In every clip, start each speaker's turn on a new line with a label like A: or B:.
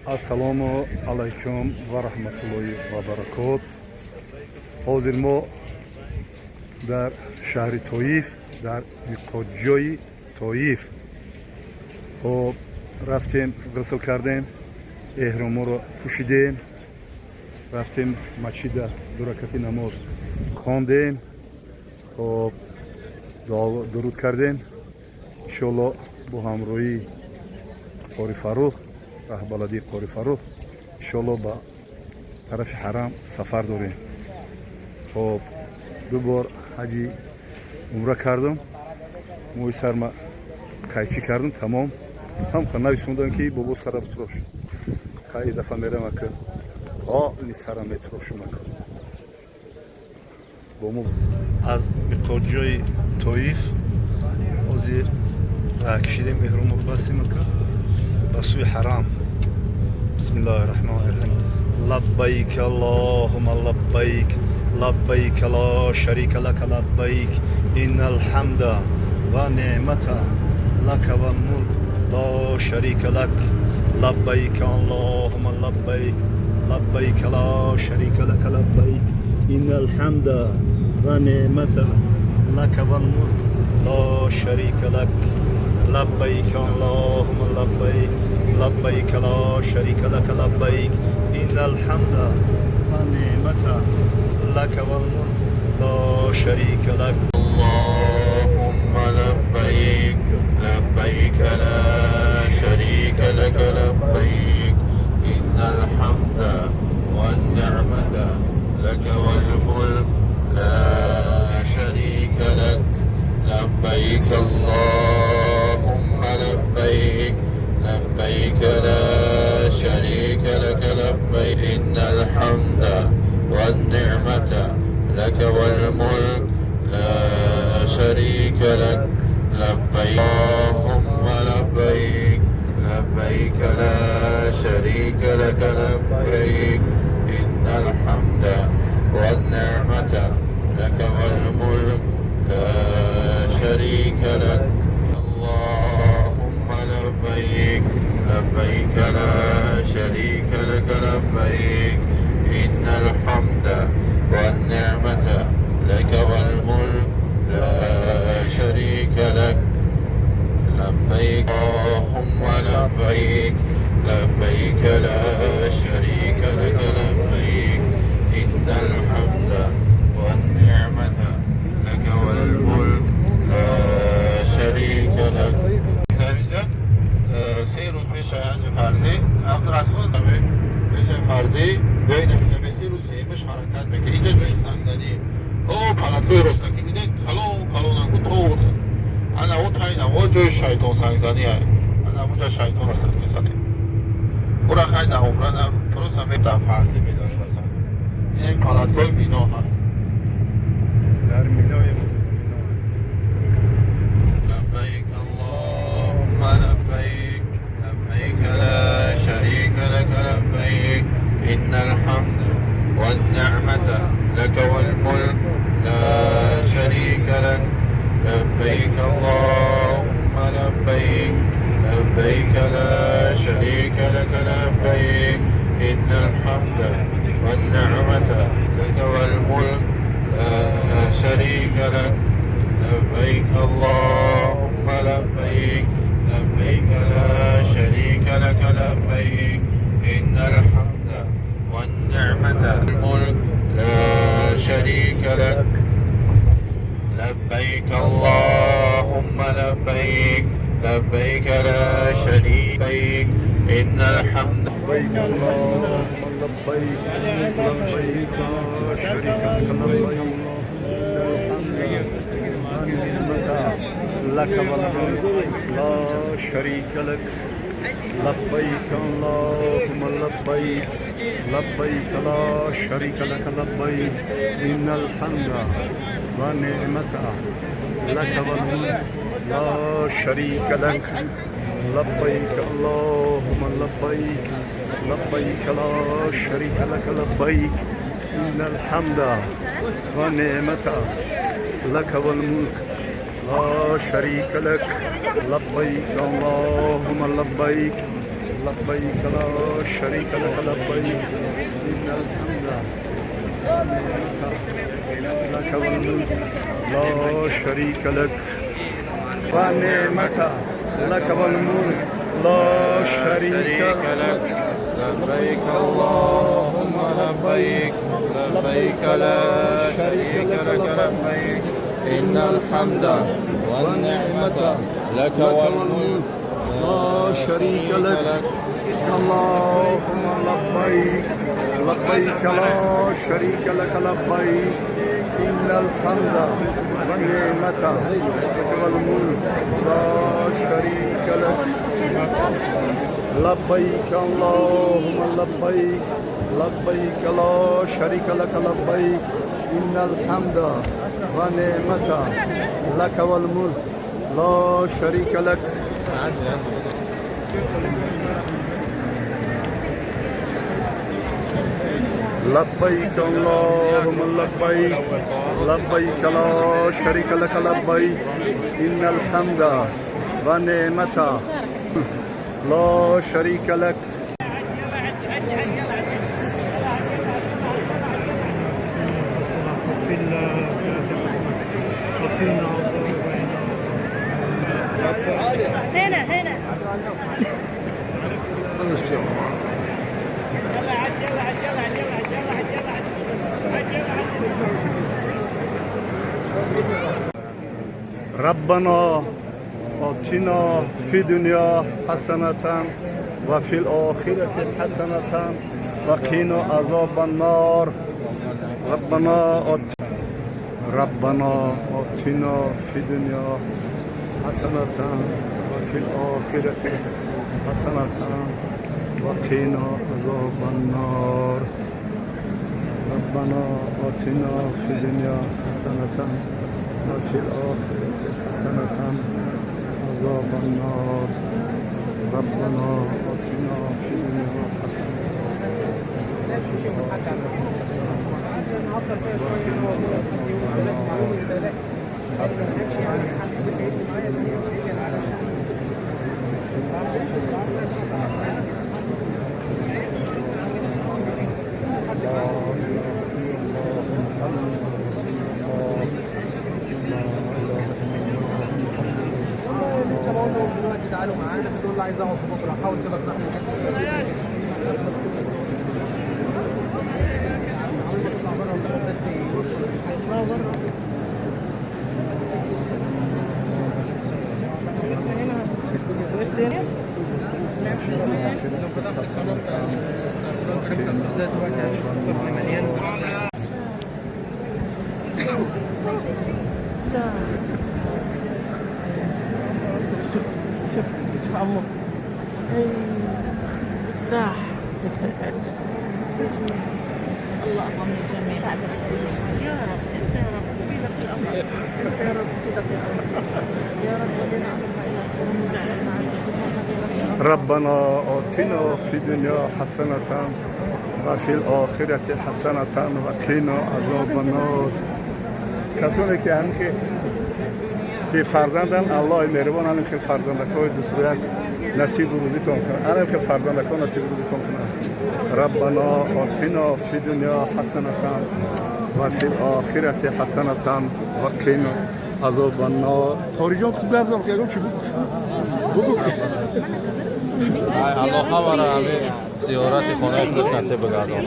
A: Ассалому алайкум ва раҳматуллоҳи ва баракот. Ҳозир мо дар шаҳри Тоиф, дар миқотҷои Тоиф. Хоб рафтем, ғусл кардем, эҳроморо пӯшидем, рафтем масҷида дуракати намоз хондем, хоб дуруд кардем. иншоалло бо ҳамроҳии Қори Фаррух, раҳбаладии Қори Фаррух, иншоалло ба тарафи ҳарам сафар дорем. хоб ду бор ҳаҷи умра кардам, моҳи сарма кайфӣ кардам тамом. ҳамқа нависондам ки бобо сара битрош. хай дафъа мерам ака ҳоли сара метрошум ака. бо мо аз миқотҷои Тоиф ҳозир рах кишидем, эҳромро бастем ака ба сӯи ҳарам. бисмиллаҳи раҳмони раҳим. лаббайк аллоҳумма лаббайк лаббайк ла шарика лака лаббайк иннал ҳамда ва неъмата лака вал мулк ла шарика лак лаббайк аллоҳумма лаббайк лаббайк ла шарика лака лаббайк иннал ҳамда ва неъмата лака вал мулк ла шарика лак لبيك اللهم لبيك لبيك لا شريك لك لبيك إن الحمد والنعمة لك والملك لا شريك لك.
B: اللهم لبيك لبيك لا شريك لك لبيك إن الحمد والنعمة لك والملك لا شريك لك لبيك اللهم لبيك لبيك لا شريك لك لبيك إن الحمد والنعمة لك والملك لا شريك لك لبيك اللهم لبيك لبيك لا شريك لك لبيك إن الحمد والنعمة لك والملك لا شريك لك. اللهم لبيك لبيك لا شريك لك لبيك إن الحمد والنعمة لك والملك لا شريك لك لبيك اللهم لبيك لبيك لا شريك لك لبيك إن الحمد والنعمة لك والملك لا شريك لك. سه روز پیش حج فرضی اخر اصلا پیش فرضی بین سه روز سیمش حرکت میکنه. اینجا جای صندلی او پلاتگوی رستاکی دیدن کلون کلون کو تو انا اون تاینا او جای شیطان سنگزنی است. انا اونجا شیطان رو سنگ میزنه. اون خیلی نه عمره نه پروسه میده فرضی میداشت مثلا. این پلاتگوی مینا هست.
A: در مینای
B: لبيك اللهم لبيك لبيك لا شريك لك لبيك إن الحمد والنعمة لك والملك لا شريك لك لبيك اللهم لبيك لبيك لا شريك لك لبيك إن الحمد والنعمة لك والملك لا شريك لك لبيك اللهم لبيك لبيك لا شريك لك لبيك إن الحمد والنعمة الملك لا شريك لك لبيك اللهم لبيك لبيك لا شريك لك إن الحمد
A: لبيك اللهم لبيك لبيك لا شريك لك لبيك لك والملك لا شريك لك لبيك اللهم لبيك لبيك لا شريك لك لبيك إن الحمد والنعمة لك والملك لا شريك لك لبيك اللهم لبيك لبيك لا شريك لك لبيك إن الحمد والنعمة لك والملك لا شريك لك لبيك اللهم لبيك لبيك لا شريك لك لبيك إن الحمد لك والملك لا شريك لك ونعمة لك والملك لا شريك لك
B: لبيك اللهم لبيك لبيك لا شريك لك لبيك إن الحمد والنعمة لك والملك
A: لا شريك لك اللهم لبيك لبيك لا شريك لك لبيك إن الحمد والنعمة لك والملك لا شريك لك لبيك اللهم لبيك لبيك لا شريك لك لبيك إن الحمد والنعمة لك والملك لا شريك لك لبيك اللهم لبيك لبيك لا شريك لك لبيك إن الحمد والنعمة لا شريك لك
C: هنا
A: ربنا آتنا في الدنيا حسنة وفي الآخرة حسنة وقنا عذاب النار ربنا آتنا في الدنيا حسنة وفي الآخرة حسنة وقنا عذاب النار ربنا آتنا في الدنيا حسنة وفي الآخرة حسنة عذاب النار ربنا آتنا في الدنيا حسنة وفي الآخرة حسنة وقنا عذاب
D: تعالوا معانا تقول له عايز اقعد في بكره حاول تبصحني شوف عمو ارتاح
C: الله أمام الجميع هذا الشريف يا رب أنت يا رب في لك الأمر أنت يا رب في لك الأمر يا رب ولنا
A: ربنا آتنا في الدنيا حسنة وفي الآخرة حسنة وقنا عذاب النار کسانی که هم که بی فرزندن الله مهربان هم که فرزندکای دوستیت نصیب روزیتون کنه هم که فرزندکای نصیب روزیتون کنه ربنا آتنا فی دنیا حسنة و فی الآخرة حسنة و قنا عذاب النار خارجان خوب گفتم که چی بگو
B: الله خبر همه زیارت خانه خودش نصیب بگرداند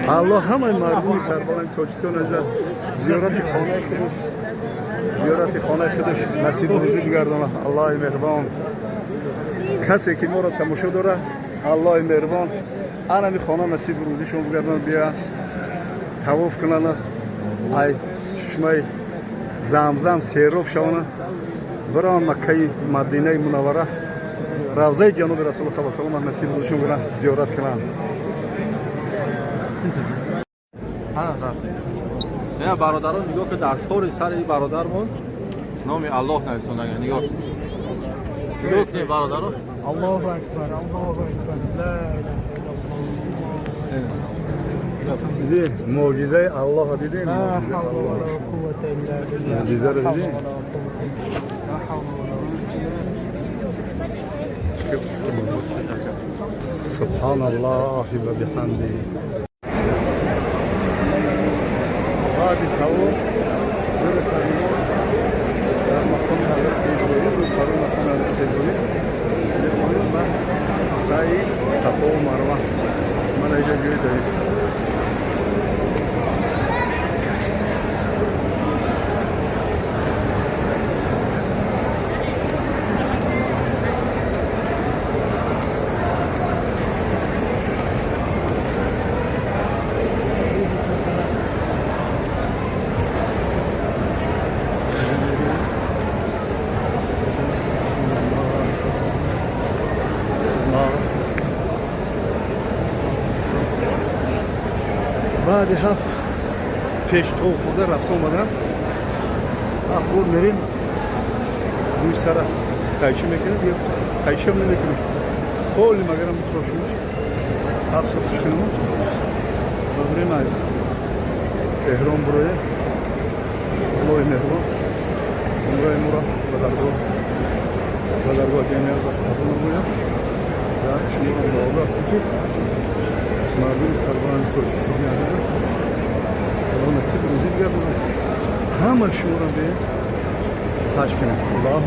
A: الله همه مردم سربلند تاجیکستان از زیارت خانه خودش نصیب روزی بگردانه الله مهربان کسی که ما را تماشا داره الله مهربان همین خانه نصیب روزیشون بگردانه بیا طواف کنن ای چشمه زمزم سیروف شونه بران مکه مدینه منوره روضه جناب رسول الله صلی الله علیه و آله نصیب روزشون برن زیارت کنن
B: نه برادران نگاه که در طور سر این برادرمون نام الله نویسونده نگاه کنید برادران
D: الله اکبر الله اکبر لا اله
A: دیدی معجزه الله دیدی
D: لا حول ولا قوة الا بالله
A: معجزه رو دیدی
D: لا حول ولا قوة
A: خیلی سبحان الله و بحمده. بعد طواف برسیم در مقام حضرت ابراهیم و برای مقام حضرت ابراهیم می‌خوایم و سعی صفا و مروه من اینجا جوی داریم. بعد هفت پیش تو خورده رفته اومدن هفت بور میریم روی سر قیچه میکنیم یا قیچه هم نمیکنیم کلی مگرم میتراشونش سب سبش کنیم و بریم احرام بروی بلوی مهربان بلوی مرا بدرگاه دینی از خفون برویم و شما هم باقی هستی که مردم سربان سوچستانی عزیزم الله نصیب روزی دیگر همه شما را به حج کنیم. الله